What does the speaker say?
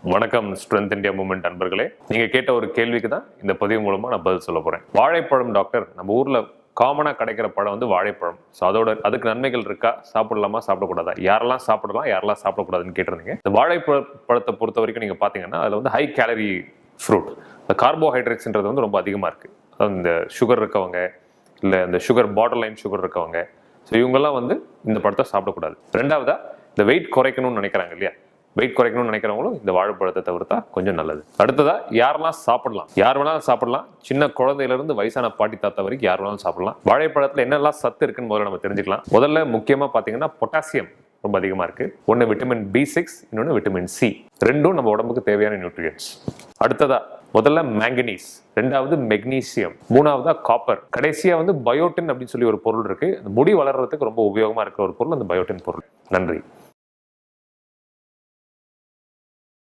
வணக்கம் strength India movement நண்பர்களே. நீங்க கேட்ட ஒரு கேள்விக்கு தான் இந்த பதிவு மூலமா நான் பதில் சொல்ல போறேன். வாழைப்பழம் டாக்டர், நம்ம ஊர்ல காமனா கிடைக்கிற பழம் வந்து வாழைப்பழம். ஸோ அதுக்கு நன்மைகள் இருக்கா, சாப்பிடலாமா சாப்பிடக்கூடாதா, யாரெல்லாம் சாப்பிடலாம் யாரெல்லாம் சாப்பிடக்கூடாதுன்னு கேட்டிருந்தீங்க. இந்த வாழைப்பழத்தை பொறுத்த வரைக்கும் நீங்க பாத்தீங்கன்னா அதுல வந்து ஹை கேலரி ஃப்ரூட், இந்த கார்போஹைட்ரேட்ஸ்ன்றது வந்து ரொம்ப அதிகமா இருக்கு. இந்த சுகர் இருக்கவங்க, இல்லை இந்த சுகர் பார்டர் லைன் சுகர் இருக்கவங்க, ஸோ இவங்கெல்லாம் வந்து இந்த பழத்தை சாப்பிடக்கூடாது. ரெண்டாவதா, இந்த வெயிட் குறைக்கணும்னு நினைக்கிறாங்க இல்லையா, வெயிட் குறைக்கணும்னு நினைக்கிறவங்களும் இந்த வாழைப்பழத்தை தவிர்த்தா கொஞ்சம் நல்லது. அடுத்ததா, யாரெல்லாம் சாப்பிடலாம், யார் வேணாலும் சாப்பிடலாம். சின்ன குழந்தையில இருந்து வயசான பாட்டி தாத்தா வரைக்கும் யார் வேணாலும் சாப்பிடலாம். வாழைப்பழத்துல என்னெல்லாம் சத்து இருக்குன்னு முதல்ல நம்ம தெரிஞ்சுக்கலாம். முதல்ல முக்கியமா பாத்தீங்கன்னா பொட்டாசியம் ரொம்ப அதிகமா இருக்கு. ஒன்னு விட்டமின் B6, இன்னொன்னு விட்டமின் C. ரெண்டும் நம்ம உடம்புக்கு தேவையான நியூட்ரியன்ஸ். அடுத்ததா, முதல்ல மேங்கனீஸ், ரெண்டாவது மெக்னீசியம், மூணாவதா காப்பர், கடைசியா வந்து பயோட்டின் அப்படின்னு சொல்லி ஒரு பொருள் இருக்கு. முடி வளர்றதுக்கு ரொம்ப உபயோகமா இருக்கிற ஒரு பொருள் அந்த பயோட்டின் பொருள். நன்றி.